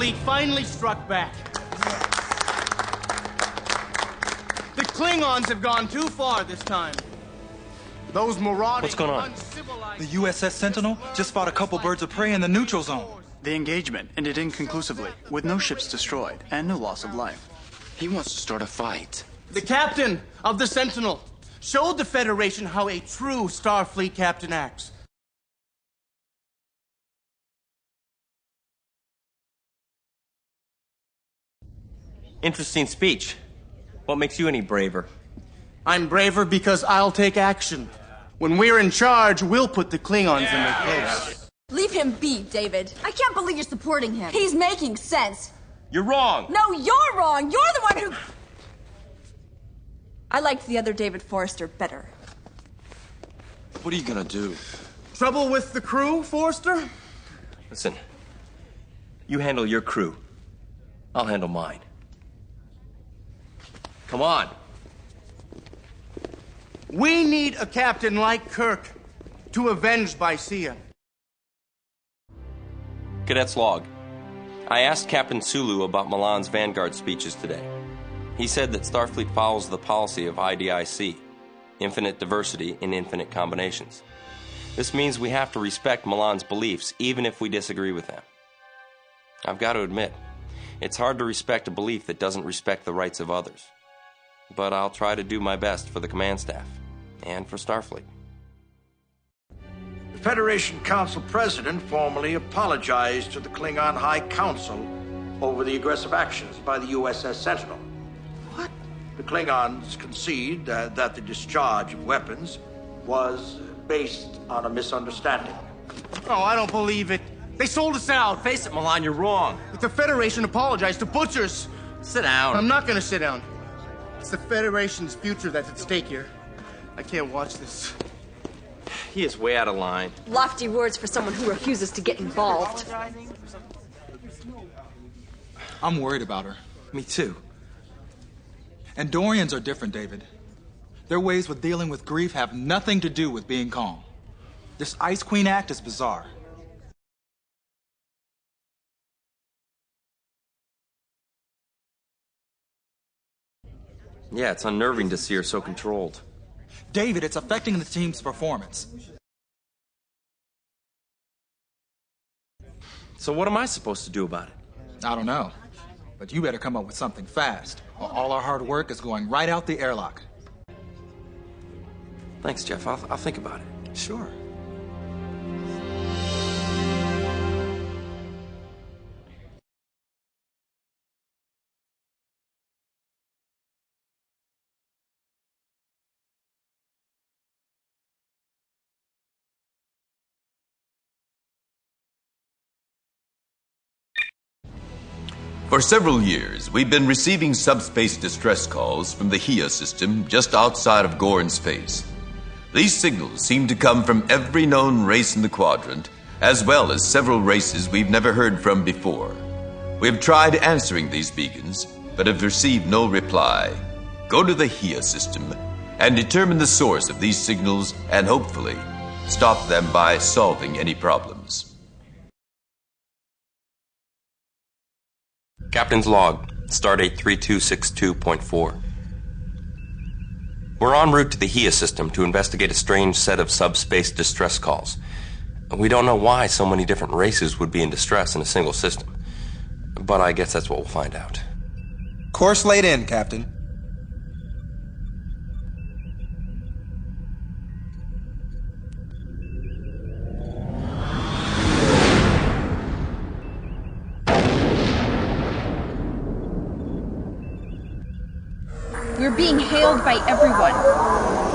Starfleet finally struck back. The Klingons have gone too far this time. Those marauding, what's going on? The USS Sentinel just fought a couple birds of prey in the neutral zone. The engagement ended inconclusively, with no ships destroyed and no loss of life. He wants to start a fight. The captain of the Sentinel showed the Federation how a true Starfleet captain acts. Interesting speech. What makes you any braver? I'm braver because I'll take action. When we're in charge, we'll put the Klingons in their place. Leave him be, David. I can't believe you're supporting him. He's making sense. You're wrong. No, you're wrong. You're the one who... I liked the other David Forrester better. What are you gonna do? Trouble with the crew, Forrester? Listen, you handle your crew. I'll handle mine. Come on. We need a captain like Kirk to avenge Bicea. Cadet's log. I asked Captain Sulu about Milan's Vanguard speeches today. He said that Starfleet follows the policy of IDIC, infinite diversity in infinite combinations. This means we have to respect Milan's beliefs, even if we disagree with them. I've got to admit, it's hard to respect a belief that doesn't respect the rights of others. But I'll try to do my best for the command staff, and for Starfleet. The Federation Council President formally apologized to the Klingon High Council over the aggressive actions by the USS Sentinel. What? The Klingons concede that the discharge of weapons was based on a misunderstanding. Oh, I don't believe it. They sold us out. Face it, Milan, you're wrong. The Federation apologized to butchers. Sit down. I'm not gonna sit down. It's the Federation's future that's at stake here. I can't watch this. He is way out of line. Lofty words for someone who refuses to get involved. I'm worried about her. Me too. Andorians are different, David. Their ways with dealing with grief have nothing to do with being calm. This Ice Queen act is bizarre. Yeah, it's unnerving to see her so controlled. David, it's affecting the team's performance. So what am I supposed to do about it? I don't know. But you better come up with something fast, or all our hard work is going right out the airlock. Thanks, Jeff. I'll think about it. Sure. For several years, we've been receiving subspace distress calls from the HIA system just outside of Gorn space. These signals seem to come from every known race in the quadrant, as well as several races we've never heard from before. We've tried answering these beacons, but have received no reply. Go to the HIA system and determine the source of these signals and hopefully stop them by solving any problems. Captain's log, stardate 3262.4. We're en route to the HIA system to investigate a strange set of subspace distress calls. We don't know why so many different races would be in distress in a single system, but I guess that's what we'll find out. Course laid in, Captain. We're being hailed by everyone.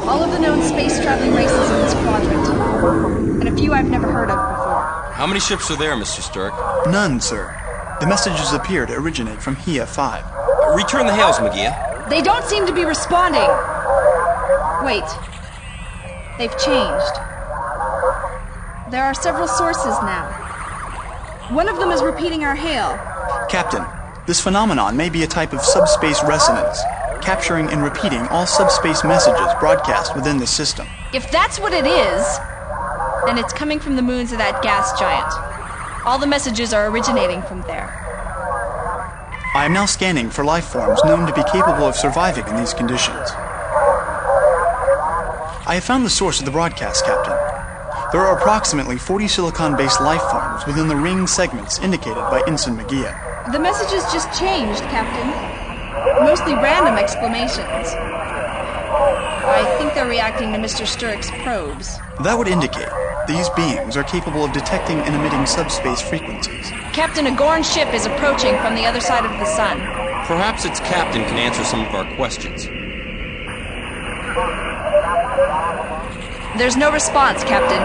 All of the known space-traveling races in this quadrant. And a few I've never heard of before. How many ships are there, Mr. Sturck? None, sir. The messages appear to originate from HIA 5. Return the hails, McGee. They don't seem to be responding. Wait. They've changed. There are several sources now. One of them is repeating our hail. Captain, this phenomenon may be a type of subspace resonance, capturing and repeating all subspace messages broadcast within the system. If that's what it is, then it's coming from the moons of that gas giant. All the messages are originating from there. I am now scanning for life forms known to be capable of surviving in these conditions. I have found the source of the broadcast, Captain. There are approximately 40 silicon-based life forms within the ring segments indicated by Ensign Magia. The messages just changed, Captain. Mostly random exclamations. I think they're reacting to Mr. Sturrock's probes. That would indicate these beings are capable of detecting and emitting subspace frequencies. Captain, a Gorn ship is approaching from the other side of the sun. Perhaps its captain can answer some of our questions. There's no response, Captain.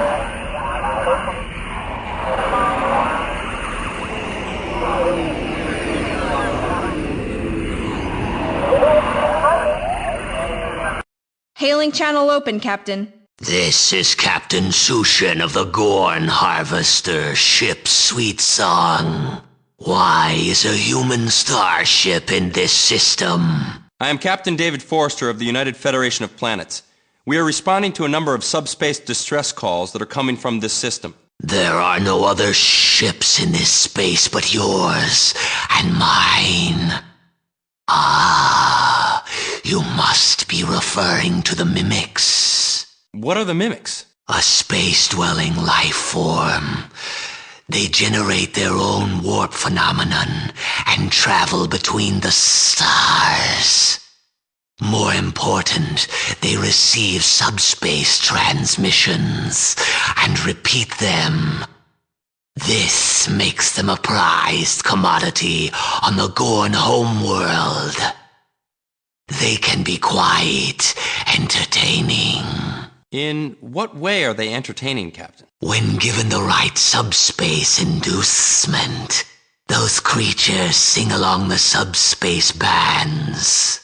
Hailing channel open, Captain. This is Captain Sushin of the Gorn Harvester, ship Sweet Song. Why is a human starship in this system? I am Captain David Forrester of the United Federation of Planets. We are responding to a number of subspace distress calls that are coming from this system. There are no other ships in this space but yours and mine. Ah, you must be referring to the mimics. What are the mimics? A space-dwelling life form. They generate their own warp phenomenon and travel between the stars. More important, they receive subspace transmissions and repeat them. This makes them a prized commodity on the Gorn homeworld. They can be quite entertaining. In what way are they entertaining, Captain? When given the right subspace inducement, those creatures sing along the subspace bands.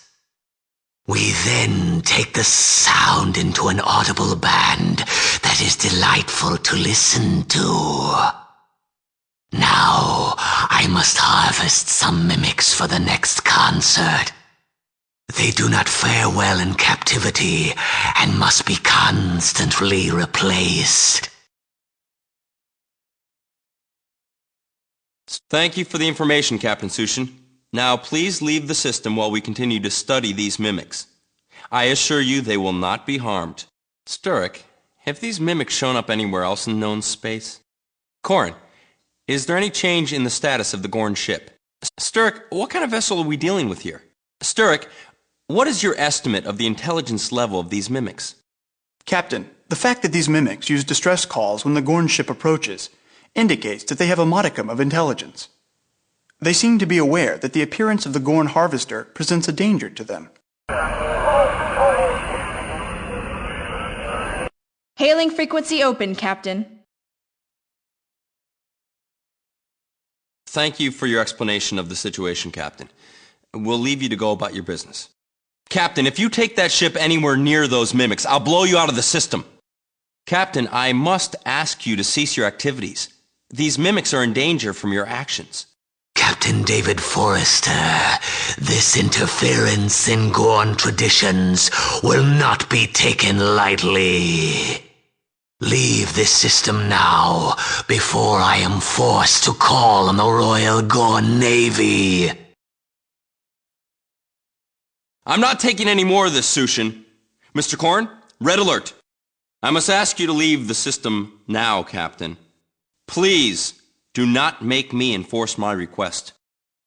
We then take the sound into an audible band that is delightful to listen to. Now, I must harvest some mimics for the next concert. They do not fare well in captivity and must be constantly replaced. Thank you for the information, Captain Sushin. Now, please leave the system while we continue to study these mimics. I assure you they will not be harmed. Sturrock, have these mimics shown up anywhere else in known space? Gorn, is there any change in the status of the Gorn ship? Sturrock, what kind of vessel are we dealing with here? Sturrock, what is your estimate of the intelligence level of these mimics? Captain, the fact that these mimics use distress calls when the Gorn ship approaches indicates that they have a modicum of intelligence. They seem to be aware that the appearance of the Gorn Harvester presents a danger to them. Hailing frequency open, Captain. Thank you for your explanation of the situation, Captain. We'll leave you to go about your business. Captain, if you take that ship anywhere near those mimics, I'll blow you out of the system. Captain, I must ask you to cease your activities. These mimics are in danger from your actions. Captain David Forrester, this interference in Gorn traditions will not be taken lightly. Leave this system now, before I am forced to call on the Royal Gorn Navy. I'm not taking any more of this, Sushin. Mr. Gorn, red alert. I must ask you to leave the system now, Captain. Please, do not make me enforce my request.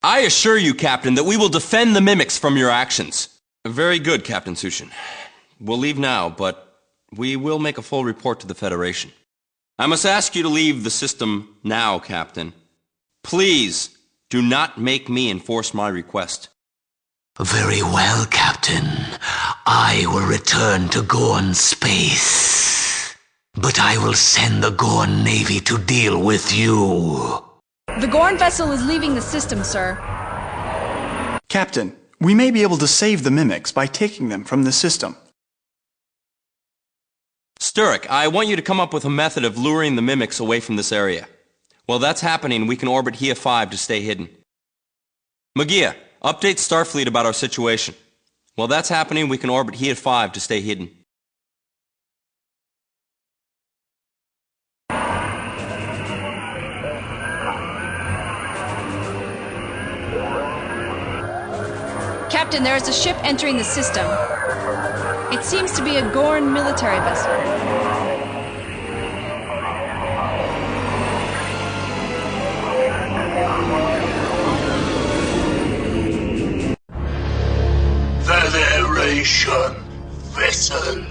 I assure you, Captain, that we will defend the mimics from your actions. Very good, Captain Sushin. We'll leave now, but we will make a full report to the Federation. I must ask you to leave the system now, Captain. Please, do not make me enforce my request. Very well, Captain. I will return to Gorn space. But I will send the Gorn Navy to deal with you. The Gorn vessel is leaving the system, sir. Captain, we may be able to save the mimics by taking them from the system. Sturrock, I want you to come up with a method of luring the mimics away from this area. While that's happening, we can orbit HIA 5 to stay hidden. Magia, update Starfleet about our situation. While that's happening, we can orbit HIA 5 to stay hidden. Captain, there is a ship entering the system. It seems to be a Gorn military vessel. Federation vessel.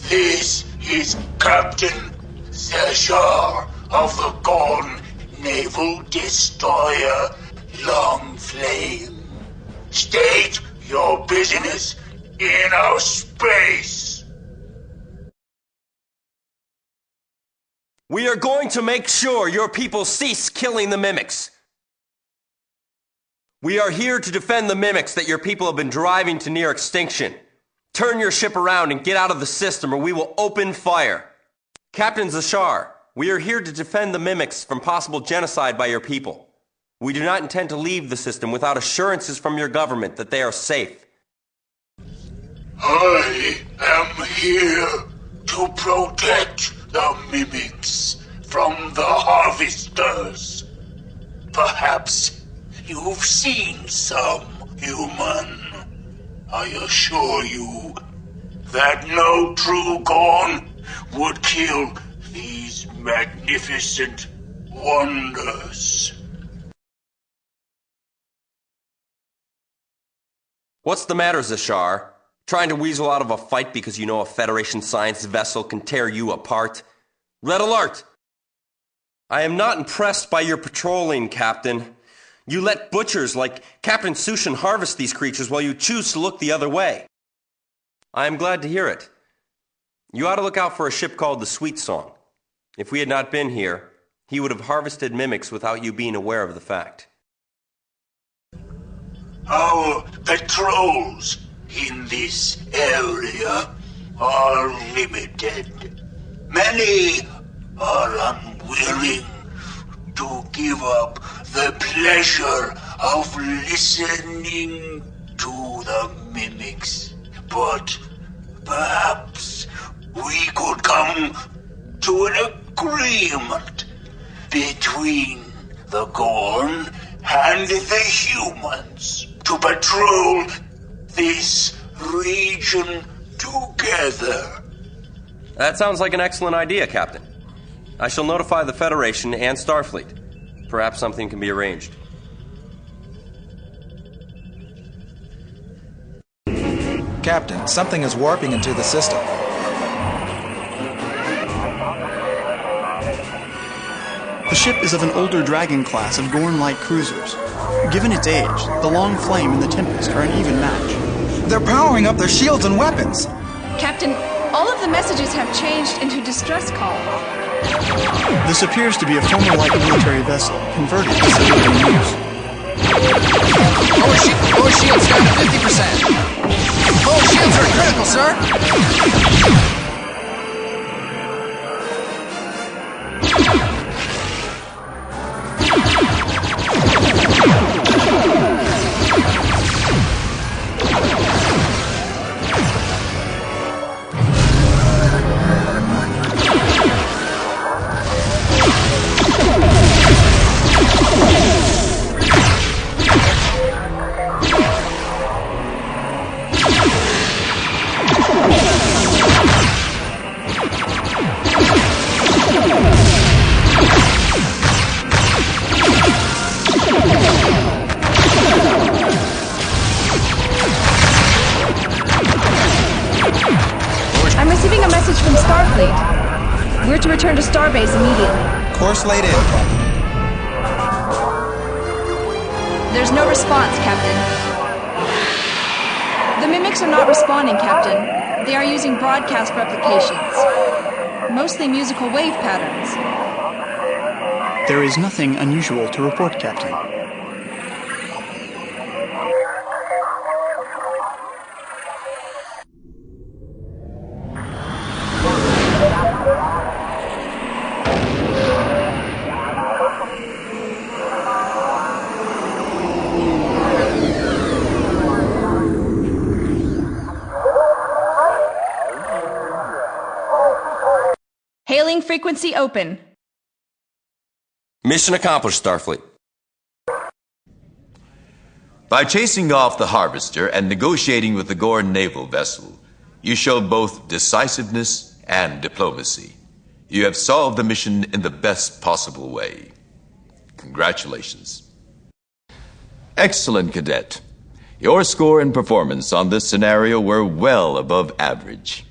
This is Captain Zeshar of the Gorn Naval Destroyer Long Flame. State your business in our space. We are going to make sure your people cease killing the mimics. We are here to defend the mimics that your people have been driving to near extinction. Turn your ship around and get out of the system or we will open fire. Captain Zashar, we are here to defend the mimics from possible genocide by your people. We do not intend to leave the system without assurances from your government that they are safe. I am here to protect the mimics from the harvesters. Perhaps you've seen some, human. I assure you that no true Gorn would kill these magnificent wonders. What's the matter, Zashar? Trying to weasel out of a fight because you know a Federation science vessel can tear you apart? Red alert! I am not impressed by your patrolling, Captain. You let butchers like Captain Sushin harvest these creatures while you choose to look the other way. I am glad to hear it. You ought to look out for a ship called the Sweet Song. If we had not been here, he would have harvested mimics without you being aware of the fact. Our patrols in this area are limited. Many are unwilling to give up the pleasure of listening to the mimics. But perhaps we could come to an agreement between the Gorn and the humans to patrol this region together. That sounds like an excellent idea, Captain. I shall notify the Federation and Starfleet. Perhaps something can be arranged. Captain, something is warping into the system. The ship is of an older Dragon class of Gorn-like cruisers. Given its age, the Long Flame and the Tempest are an even match. They're powering up their shields and weapons. Captain, all of the messages have changed into distress calls. This appears to be a former light military vessel converted to civilian use. Lower shields down to 50%. Lower shields are critical, sir. I'm receiving a message from Starfleet. We're to return to Starbase immediately. Course laid in, Captain. There's no response, Captain. The mimics are not responding, Captain. They are using broadcast replications. Mostly musical wave patterns. There is nothing unusual to report, Captain. Hailing frequency open. Mission accomplished, Starfleet. By chasing off the Harvester and negotiating with the Gorn naval vessel, you showed both decisiveness and diplomacy. You have solved the mission in the best possible way. Congratulations. Excellent, Cadet. Your score and performance on this scenario were well above average.